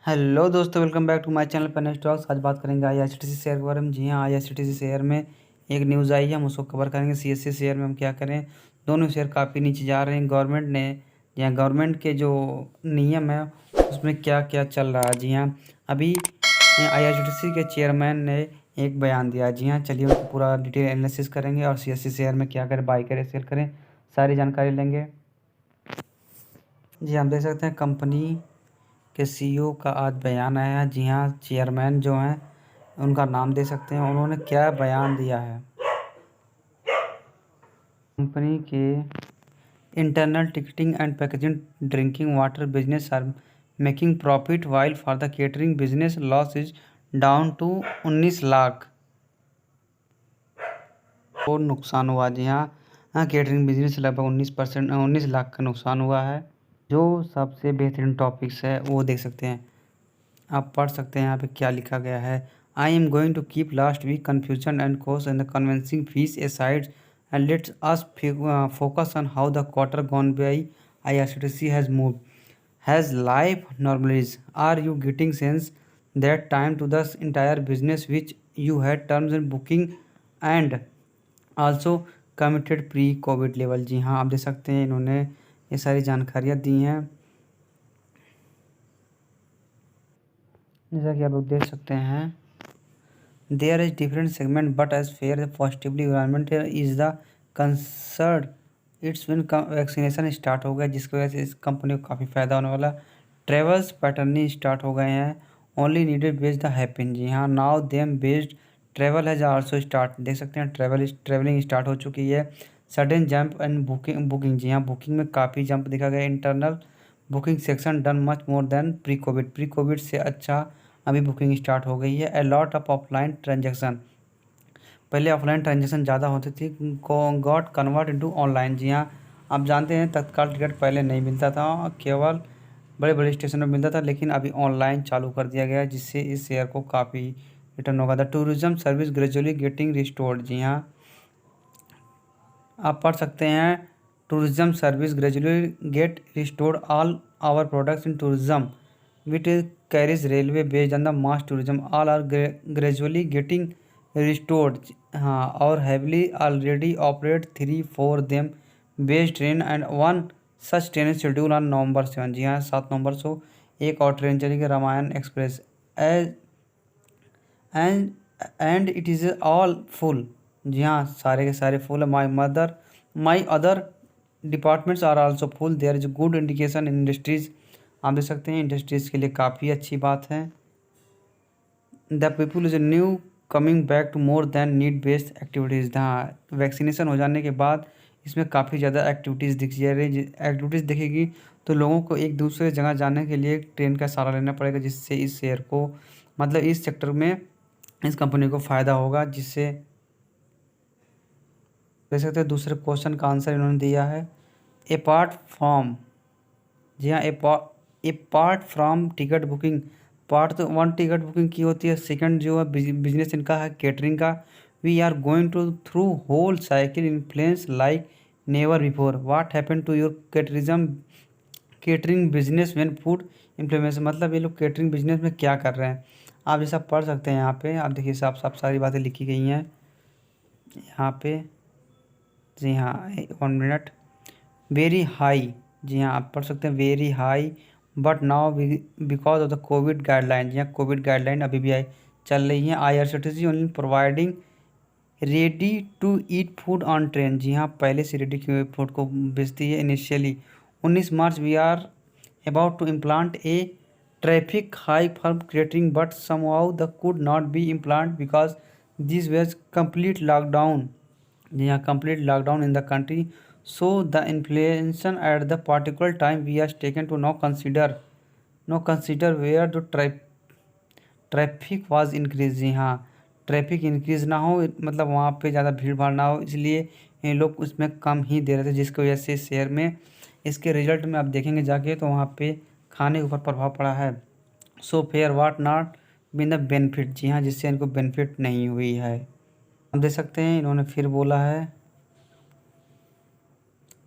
Hello दोस्तों, welcome back to my channel pen stocks. आज बात करेंगे आईआरसीटीसी शेयर के बारे में। जी हाँ, आईआरसीटीसी शेयर में एक न्यूज़ आई है, हम उसको कवर करेंगे। सीएससी शेयर में हम क्या करें, दोनों शेयर काफ़ी नीचे जा रहे हैं। गवर्नमेंट ने या गवर्नमेंट के जो नियम है उसमें क्या क्या चल रहा है। जी हाँ, अभी आईआरसीटीसी के चेयरमैन ने एक बयान दिया। जी हाँ, चलिए उसको पूरा डिटेल एनालिसिस करेंगे और सीएससी शेयर में क्या करें, बाई करें सेल करें, सारी जानकारी लेंगे। जी हम देख सकते हैं कंपनी के सीईओ का आज बयान आया है। जी हाँ, चेयरमैन जो हैं उनका नाम दे सकते हैं। उन्होंने क्या बयान दिया है, कंपनी के internal ticketing and packaging drinking water business are making profit while for the catering business loss is down to 19 lakh और नुकसान हुआ। जी हाँ, केटरिंग बिजनेस लगभग 19 लाख का नुकसान हुआ है। जो सबसे बेहतरीन टॉपिक्स है वो देख सकते हैं, आप पढ़ सकते हैं। यहाँ पे क्या लिखा गया है। I am going to keep last week confusion and course and the convincing fees aside and let's us focus on how the quarter gone by IRCTC has move has life normalize are you getting sense that time to the entire business which you had terms and booking and also committed pre covid level. जी हाँ, आप देख सकते हैं इन्होंने ये सारी जानकारियाँ दी हैं। जैसा कि आप लोग देख सकते हैं, there is different segment but as fair positively environment is the concern it's win vaccination start हो गया, जिसकी वजह से इस कंपनी को काफ़ी फ़ायदा होने वाला। ट्रेवल्स पैटर्निंग स्टार्ट हो गए हैं। Only needed based the happen. जी हाँ, now them based travel has also start. देख सकते हैं ट्रेवलिंग स्टार्ट हो चुकी है। Sudden jump and booking. जी हाँ, बुकिंग में काफ़ी जंप दिखा गया। Internal booking section done much more than pre covid से अच्छा अभी बुकिंग स्टार्ट हो गई है। A lot of offline transaction, पहले ऑफलाइन ट्रांजेक्शन ज़्यादा होती थी, गॉट कन्वर्ट इनटू ऑनलाइन। जी हाँ, आप जानते हैं तत्काल टिकट पहले नहीं मिलता था, केवल बड़े बड़े स्टेशन में मिलता था, लेकिन अभी ऑनलाइन चालू कर दिया गया है, जिससे इस शेयर को काफ़ी रिटर्न होगा। The tourism service gradually getting restored. जी हाँ, आप पढ़ सकते हैं tourism service gradually get restored all our products in tourism with carries railway based on the mass tourism all are gradually getting restored। हाँ, और heavily already operate 3-4 them based train and one such train is scheduled on November 7। जी हाँ, 7 नवंबर को एक और train चलेगी, Ramayan express. As and and it is all full. जी हाँ, सारे के सारे फुल है। My other departments are also full. There is good indication in industries. आप देख सकते हैं इंडस्ट्रीज़ के लिए काफ़ी अच्छी बात है। The people is new coming back to more than need based activities. हाँ, वैक्सीनेशन हो जाने के बाद इसमें काफ़ी ज़्यादा एक्टिविटीज़ दिख जा रही। एक्टिविटीज़ दिखेगी तो लोगों को एक दूसरे जगह जाने के लिए ट्रेन का सहारा लेना पड़ेगा, जिससे इस शेयर को, मतलब इस सेक्टर में इस कंपनी को फ़ायदा होगा। जिससे देख सकते हैं दूसरे क्वेश्चन का आंसर इन्होंने दिया है, अपार्ट फ्रॉम। जी हाँ, apart from ticket booking. Part तो वन टिकट बुकिंग की होती है, सेकंड जो है बिजनेस इनका है केटरिंग का। We are going to through whole cycle influence like never before. What happen to your catering business when food implementation. मतलब ये लोग केटरिंग बिजनेस में क्या कर रहे हैं, आप जैसा पढ़ सकते हैं। यहाँ पे आप देखिए साफ साफ सारी बातें लिखी गई हैं यहाँ पे। जी हाँ, 1 मिनट। Very high. जी हाँ, आप पढ़ सकते हैं very high but now because of the covid guideline. जी हाँ, कोविड गाइडलाइन अभी भी चल रही है। IRCTC only providing ready to eat food on train. जी हाँ, पहले से रेडी किए हुए फूड को बेचती है। Initially 19 March we are about to implant a traffic high for creating but somehow the could not be implant because this was complete lockdown. जी हाँ, complete lockdown in the country. So the inflation at the particular time we are taken to no consider where the traffic was increase. जी हाँ, traffic increase ना हो, मतलब वहाँ पे ज़्यादा भीड़ भाड़ ना हो, इसलिए ये लोग उसमें कम ही दे रहे थे, जिसकी वजह से शेयर में इसके रिजल्ट में आप देखेंगे जाके तो वहाँ पे खाने के ऊपर प्रभाव पड़ा है। So fare what not been the benefit. जी हाँ, जिससे इनको बेनिफिट नहीं हुई है। हम देख सकते हैं इन्होंने फिर बोला है,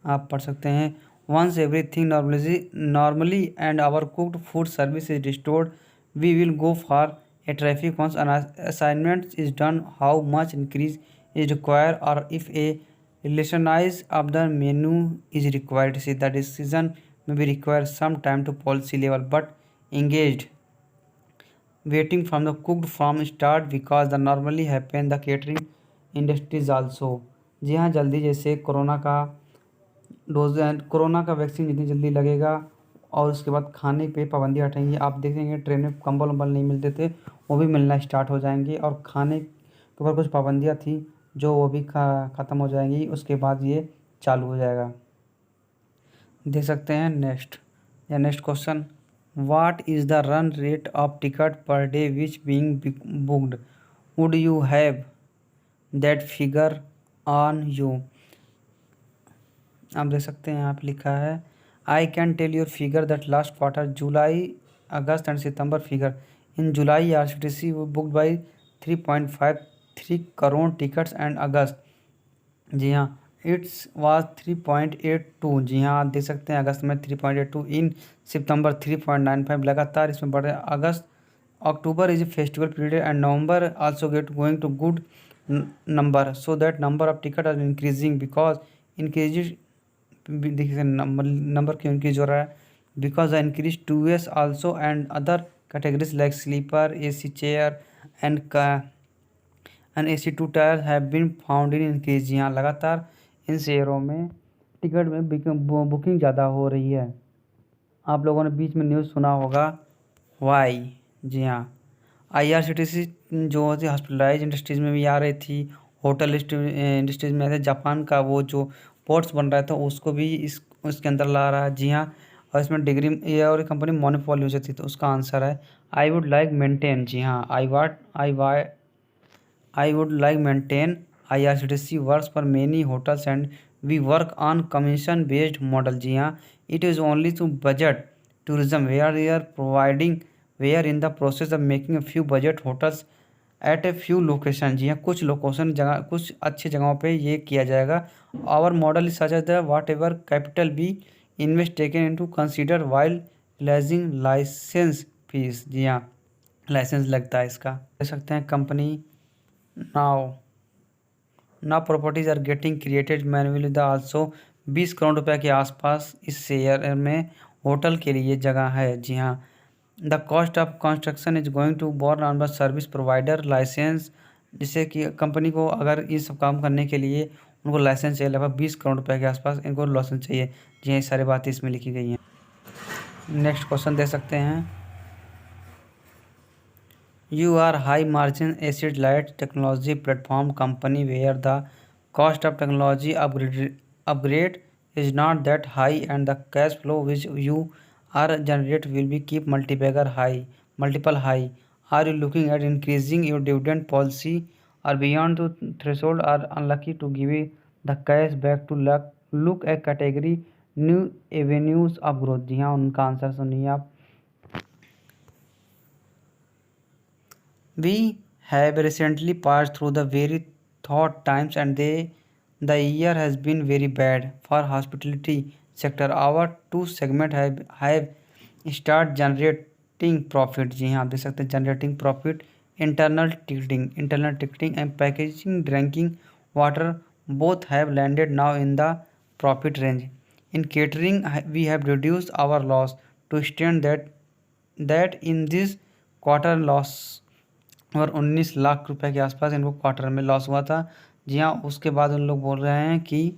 आप पढ़ सकते हैं Once everything normally and our cooked food service is restored, we will go for a traffic once an assignment is done, how much increase is required, or if a relationize of the menu is required. See, the decision may be require some time to policy level, but engaged waiting from the cooked from start because the normally happen the catering industries also। जी हाँ, जल्दी जैसे corona का dose corona का vaccine जितनी जल्दी लगेगा और उसके बाद खाने पे पाबंदी हटेंगी, आप देखेंगे ट्रेन में कंबल वम्बल नहीं मिलते थे, वो भी मिलना स्टार्ट हो जाएंगे, और खाने के ऊपर कुछ पाबंदियाँ थी जो वो भी ख़त्म हो जाएंगी, उसके बाद ये चालू हो जाएगा। देख सकते हैं next question, what is the run rate of ticket per day which being booked, would you have that figure on you. आप देख सकते हैं यहाँ पे लिखा है, I can tell your figure that last quarter July August and September figure in July RCTC booked by 3.53 crore tickets and August. जी हाँ, इट्स वाज 3.82। जी हाँ, आप देख सकते हैं अगस्त में 3.82, इन सितंबर 3.95, लगातार इसमें बढ़ रहे। August October is a festival period and November also get going to good number, so that number of ticket are increasing because increase, देखिए नंबर क्यों इंक्रीज हो रहा है, because the increase 2s also and other categories like sleeper, AC chair and AC 2 tier have been found in increase. यहाँ लगातार इन शेयरों में ticket में बुकिंग ज़्यादा हो रही है। आप लोगों ने बीच में न्यूज़ सुना होगा वाई। जी हाँ, IRCTC जो होती हॉस्पिटलाइज इंडस्ट्रीज़ में भी आ रही थी, होटल इंडस्ट्रीज़ में, जापान का वो जो पोर्ट्स बन रहा था उसको भी उसके अंदर ला रहा है। जी हाँ, और इसमें डिग्री ये और कंपनी मोनोपोली हो जाती है, तो उसका आंसर है आई वुड लाइक मेंटेन। जी हाँ, I would like maintain IRCTC works for many hotels and we work on commission based model. जी हाँ, it is only to budget tourism we are in the process of making a few budget hotels at a few location. जी हाँ, कुछ location जगह, कुछ अच्छी जगहों पे ये किया जाएगा। Our model is such the whatever capital be invest taken into consider while realising licence fees. जी हाँ, लाइसेंस लगता है इसका। देख सकते हैं company now properties are getting created manually the also 20 crore रुपए के आसपास इस शेयर में होटल के लिए जगह है। जी हाँ, the cost of construction is going to borne on the service provider license, जिससे कि कंपनी को अगर ये सब काम करने के लिए उनको लाइसेंस चाहिए, लगभग 20 करोड़ रुपए के आसपास इनको लाइसेंस चाहिए। जी हाँ, ये सारी बातें इसमें लिखी गई हैं। नेक्स्ट क्वेश्चन दे सकते हैं, you are high margin acid light technology platform company where the cost of technology upgrade is not that high and the cash flow which you are generate will be keep multiple high. Are you looking at increasing your dividend policy or beyond the threshold, or unlucky to give the cash back to look at category new avenues of growth। जी हाँ, उनका answer सुनिए आप। We have recently passed through the very thought times and the year has been very bad for hospitality sector। Our two segment have start generating profit। जी हाँ, आप देख सकते हैं generating profit. Internal ticketing and packaging drinking water both have landed now in the profit range. In catering we have reduced our loss to stand that in this quarter loss, और 19 लाख रुपए के आसपास इनको क्वार्टर में loss हुआ था। जी हाँ, उसके बाद उन लोग बोल रहे हैं कि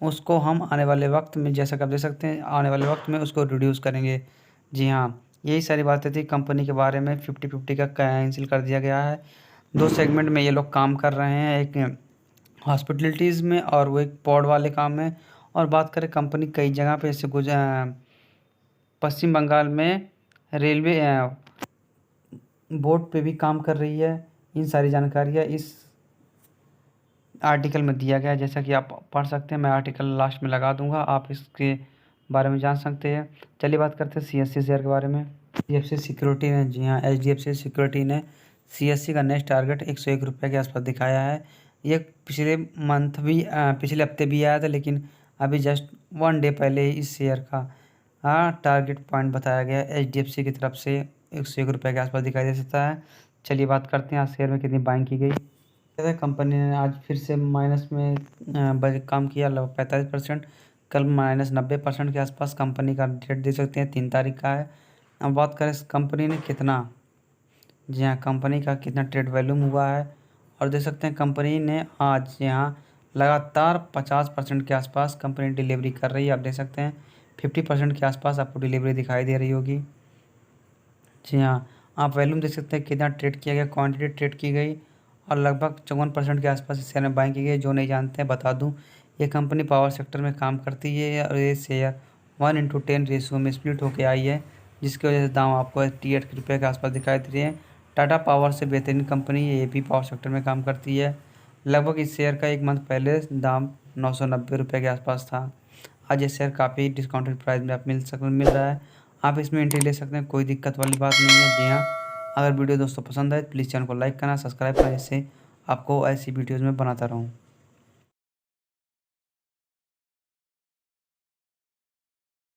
उसको हम आने वाले वक्त में, जैसा कि आप देख सकते हैं, आने वाले वक्त में उसको रिड्यूस करेंगे। जी हाँ, यही सारी बातें थी कंपनी के बारे में। 50-50 का कैंसिल कर दिया गया है। दो सेगमेंट में ये लोग काम कर रहे हैं, एक हॉस्पिटलिटीज़ में और वो एक पॉड वाले काम में। और बात करें कंपनी कई जगह पे, जैसे पश्चिम बंगाल में रेलवे बोर्ड पे भी काम कर रही है। इन सारी जानकारियाँ इस आर्टिकल में दिया गया है, जैसा कि आप पढ़ सकते हैं। मैं आर्टिकल लास्ट में लगा दूंगा, आप इसके बारे में जान सकते हैं। चलिए बात करते हैं CSC शेयर के बारे में। HDFC सिक्योरिटी ने, जी हाँ, HDFC सिक्योरिटी ने CSC का नेक्स्ट टारगेट 101 रुपये के आसपास दिखाया है। ये पिछले हफ्ते भी आया था, लेकिन अभी जस्ट 1 डे पहले ही इस शेयर का टारगेट पॉइंट बताया गया HDFC की तरफ से 101 रुपये के आसपास दिखाई दे सकता है। चलिए बात करते हैं आज शेयर में कितनी बाइंग की गई। कंपनी ने आज फिर से माइनस में काम किया, लगभग 45%। कल -90% के आसपास कंपनी का डेट दे सकते हैं, 3 तारीख का है। अब बात करें इस कंपनी ने कितना, जी हाँ, कंपनी का कितना ट्रेड वॉल्यूम हुआ है, और देख सकते हैं कंपनी ने आज यहाँ लगातार 50% के आसपास कंपनी डिलीवरी कर रही है। आप देख सकते हैं 50% के आसपास आपको डिलीवरी दिखाई दे रही होगी। जी हाँ, आप वॉल्यूम देख सकते हैं कितना ट्रेड किया गया, क्वांटिटी ट्रेड की गई, और लगभग 54% के आसपास इस शेयर में बाइंग की गई। जो नहीं जानते हैं बता दूं, ये कंपनी पावर सेक्टर में काम करती है और ये शेयर 1:10 रेशियो में स्प्लिट होकर आई है, जिसकी वजह से दाम आपको 88 रुपये के आसपास दिखाई दे रही है। टाटा पावर से बेहतरीन कंपनी है, ये भी पावर सेक्टर में काम करती है। लगभग इस शेयर का 1 मंथ पहले दाम 990 रुपये के आसपास था। आज ये शेयर काफ़ी डिस्काउंटेड प्राइस में आप मिल रहा है। आप इसमें एंट्री ले सकते हैं, कोई दिक्कत वाली बात नहीं है। जी हाँ, अगर वीडियो दोस्तों पसंद आए प्लीज़ चैनल को लाइक करना, सब्सक्राइब करना, जिससे आपको ऐसी वीडियोज़ में बनाता रहूँ।